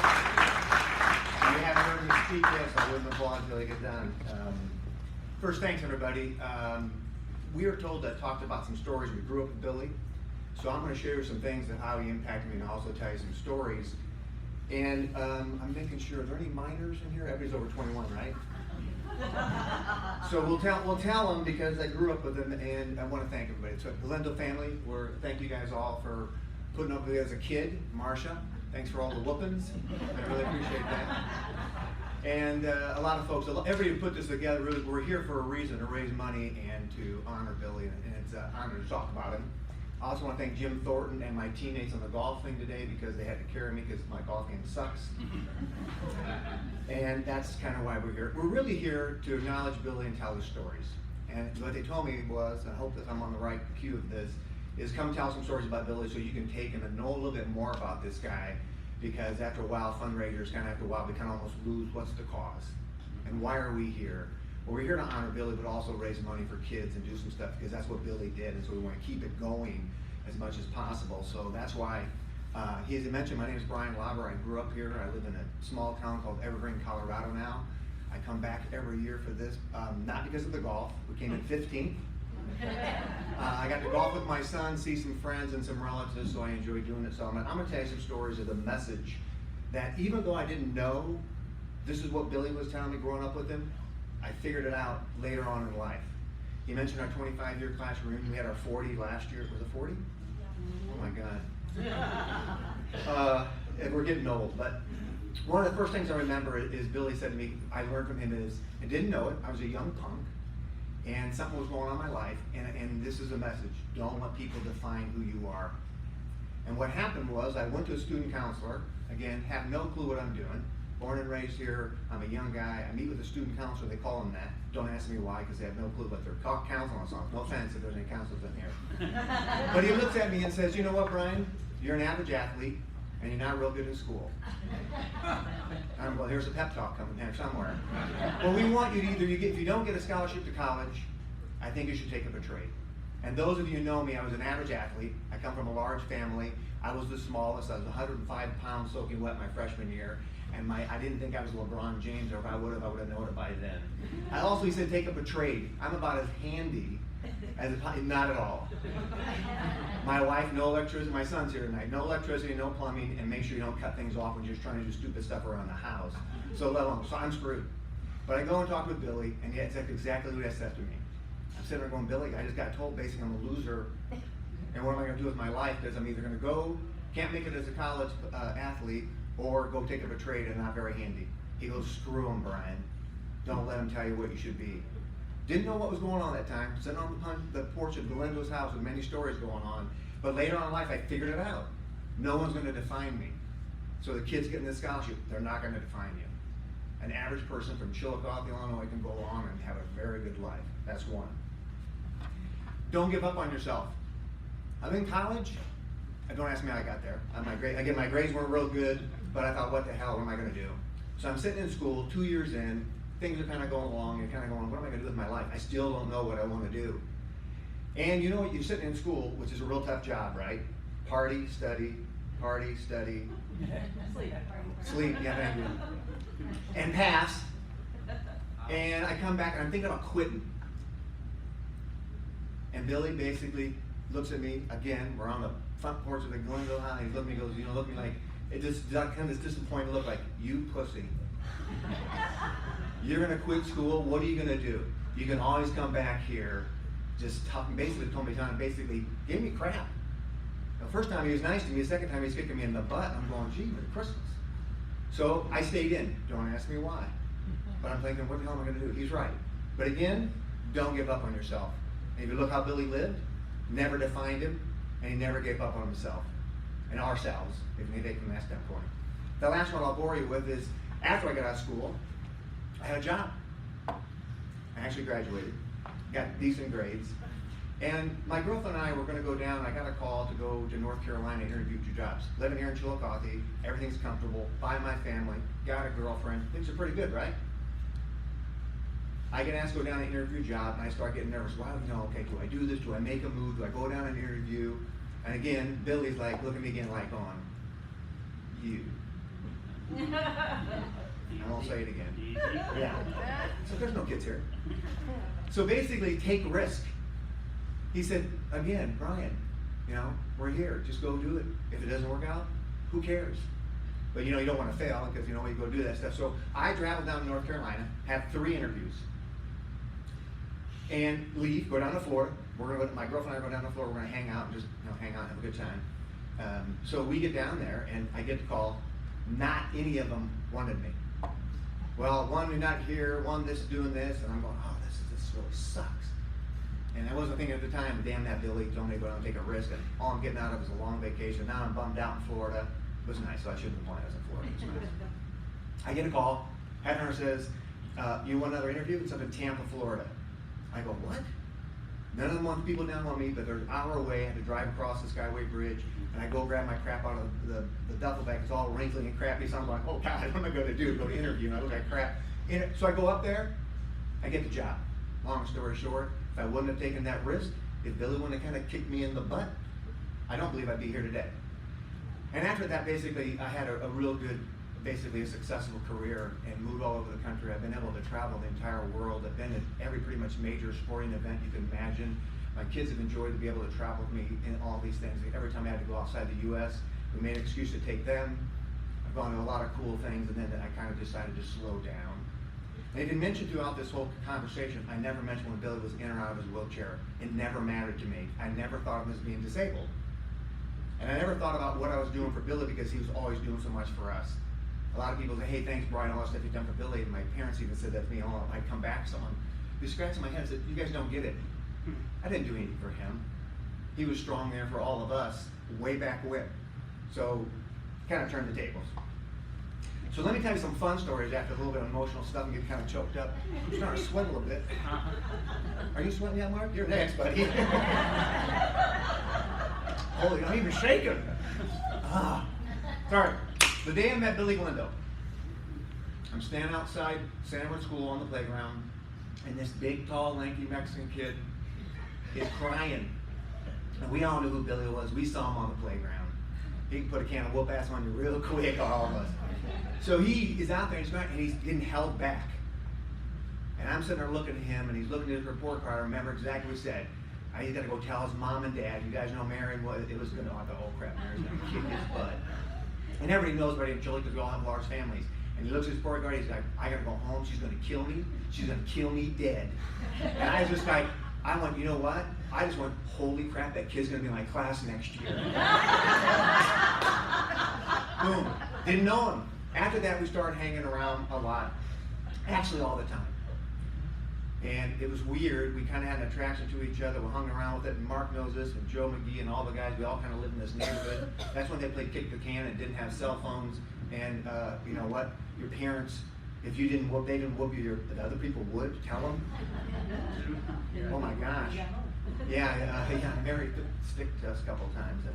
You haven't heard me speak yet, so I wouldn't applaud until I get done. First, thanks everybody. We are told to talk about some stories. We grew up with Billy, so I'm going to share some things of how he impacted me and also tell you some stories. And I'm making sure, are there any minors in here? Everybody's over 21, right? So we'll tell them because I grew up with them, and I want to thank everybody. So Galindo family, thank you guys all for putting up with me as a kid. Marcia, thanks for all the whoopings. I really appreciate that. And a lot of folks, everybody who put this together, really, we're here for a reason, to raise money and to honor Billy, and it's an honor to talk about him. I also want to thank Jim Thornton and my teammates on the golf thing today because they had to carry me because my golf game sucks. And that's kind of why we're here. We're really here to acknowledge Billy and tell his stories. And what they told me was, I hope that I'm on the right cue of this, is come tell some stories about Billy so you can take him and know a little bit more about this guy, because after a while, fundraisers, we kind of almost lose what's the cause and why are we here. Well, we're here to honor Billy, but also raise money for kids and do some stuff because that's what Billy did, and so we want to keep it going as much as possible. So that's why, as I mentioned, my name is Brian Laubert. I grew up here. I live in a small town called Evergreen, Colorado now. I come back every year for this, not because of the golf. We came in 15th. I got to golf with my son, see some friends and some relatives, so I enjoy doing it. So I'm going to tell you some stories of the message that even though I didn't know this is what Billy was telling me growing up with him, I figured it out later on in life. He mentioned our 25-year class reunion. We had our 40 last year. Was it 40? Oh my God. And we're getting old. But one of the first things I remember is Billy said to me, I learned from him is, I didn't know it, I was a young punk, and something was going on in my life, and this is a message. Don't let people define who you are. And what happened was I went to a student counselor, again, have no clue what I'm doing. Born and raised here, I'm a young guy. I meet with a student counselor, they call him that. Don't ask me why, because they have no clue what they're counseling us on. No offense if there's any counselors in here. But he looks at me and says, you know what, Brian? You're an average athlete, and you're not real good in school. Well, here's a pep talk coming here somewhere. Well, we want you to either, if you don't get a scholarship to college, I think you should take up a trade. And those of you who know me, I was an average athlete. I come from a large family. I was the smallest. I was 105 pounds soaking wet my freshman year. And I didn't think I was LeBron James, or if I would have known it by then. He said, take up a trade. I'm about as handy as not at all. My wife, no electricity. My son's here tonight. No electricity, no plumbing, and make sure you don't cut things off when you're just trying to do stupid stuff around the house. So I'm screwed. But I go and talk with Billy, and it's exactly what he said to me. I'm sitting there going, Billy, I just got told basically I'm a loser, and what am I going to do with my life? Because I'm either going to go, can't make it as a college athlete, or go take up a trade and not very handy. He goes, screw him, Brian. Don't let him tell you what you should be. Didn't know what was going on that time. Sitting on the porch of Galindo's house with many stories going on. But later on in life, I figured it out. No one's going to define me. So the kids getting this scholarship, they're not going to define you. An average person from Chillicothe, Illinois can go on and have a very good life. That's one. Don't give up on yourself. I'm in college. Don't ask me how I got there. My grades weren't real good, but I thought, what the hell, what am I going to do? So I'm sitting in school, 2 years in, things are kind of going along, you're kind of going, what am I going to do with my life? I still don't know what I want to do. And you know what, you're sitting in school, which is a real tough job, right? Party, study, sleep, yeah, thank you. And pass. And I come back and I'm thinking about quitting. And Billy basically looks at me, again, we're on the front porch of the Galindo house, and he looked at me and goes, look at me like, it just kind of this disappointed look like, you pussy. You're gonna quit school, what are you gonna do? You can always come back here, just talking, basically told me time, basically gave me crap. The first time he was nice to me, the second time he's kicking me in the butt, I'm going, gee, Merry Christmas. So I stayed in, don't ask me why. But I'm thinking, what the hell am I gonna do? He's right. But again, don't give up on yourself. And if you look how Billy lived, never defined him, and he never gave up on himself and ourselves, if we take from that standpoint. The last one I'll bore you with is, after I got out of school, I had a job. I actually graduated, got decent grades, and my girlfriend and I were going to go down. I got a call to go to North Carolina to interview 2 jobs. Living here in Chillicothe, everything's comfortable, by my family, got a girlfriend, things are pretty good, right? I get asked to go down and interview a job, and I start getting nervous. Well, okay, do I do this? Do I make a move? Do I go down and interview? And again, Billy's like, look at me again like on, you. I won't say it again. Yeah. So there's no kids here. So basically, take risk. He said, again, Brian, you know, we're here. Just go do it. If it doesn't work out, who cares? But you know, you don't want to fail because you know you go do that stuff. So I traveled down to North Carolina, have 3 interviews, and leave, go down to Florida. We're gonna, my girlfriend and I go down to Florida. We're gonna hang out and just hang out, and have a good time. So we get down there, and I get the call. Not any of them wanted me. Well, one you're not here, one this is doing this, and I'm going, oh, this really sucks. And I wasn't thinking at the time, damn that Billy told me to go down and take a risk, and all I'm getting out of is a long vacation. Now I'm bummed out in Florida. It was nice, so I shouldn't have complained. I was in Florida. It was nice. I get a call. Headhunter says, you want another interview? It's up in Tampa, Florida. I go, what? None of them want people down on me, but they're an hour away. I had to drive across the Skyway Bridge, and I go grab my crap out of the duffel bag. It's all wrinkly and crappy, so I'm like, oh God, what am I going to do? Go to interview, and I look like crap. So I go up there, I get the job. Long story short, if I wouldn't have taken that risk, if Billy wouldn't have kind of kicked me in the butt, I don't believe I'd be here today. And after that, basically, I had a real good, basically a successful career and moved all over the country. I've been able to travel the entire world. I've been at every pretty much major sporting event you can imagine. My kids have enjoyed to be able to travel with me in all these things. Every time I had to go outside the U.S., we made an excuse to take them. I've gone to a lot of cool things, and then I kind of decided to slow down. And I didn't mention throughout this whole conversation, I never mentioned when Billy was in or out of his wheelchair. It never mattered to me. I never thought of him as being disabled. And I never thought about what I was doing for Billy because he was always doing so much for us. A lot of people say, hey, thanks, Brian, all that stuff you've done for Billy. And my parents even said that to me. I'd come back to someone. They scratched my head and said, you guys don't get it. I didn't do anything for him. He was strong there for all of us way back when. So, kind of turned the tables. So let me tell you some fun stories after a little bit of emotional stuff and get kind of choked up. I'm starting to sweat a little bit. Are you sweating yet, Mark? You're next, buddy. Holy, I'm even shaking. Sorry. The day I met Billy Galindo, I'm standing outside Sanford School on the playground, and this big, tall, lanky Mexican kid is crying. And we all knew who Billy was. We saw him on the playground. He can put a can of whoop ass on you real quick, all of us. So he is out there and he's getting held back. And I'm sitting there looking at him, and he's looking at his report card. I remember exactly what he said. He's got to go tell his mom and dad. You guys know Marion, it was going to, oh crap, Marion's going to kick his butt. And everybody knows about Aunt Julie because we all have large families. And he looks at his report card, he's like, I got to go home. She's going to kill me. She's going to kill me dead. And I was just like, I went, you know what? I just went, holy crap, that kid's going to be in my class next year. Boom. Didn't know him. After that, we started hanging around a lot. Actually, all the time. And it was weird. We kind of had an attraction to each other. We hung around with it. And Mark knows this, and Joe McGee, and all the guys. We all kind of lived in this neighborhood. That's when they played kick the can and didn't have cell phones. And you know what? Your parents, if you didn't whoop, they didn't whoop you. The other people would tell them. Oh my gosh. Yeah. Mary took stick to us a couple of times.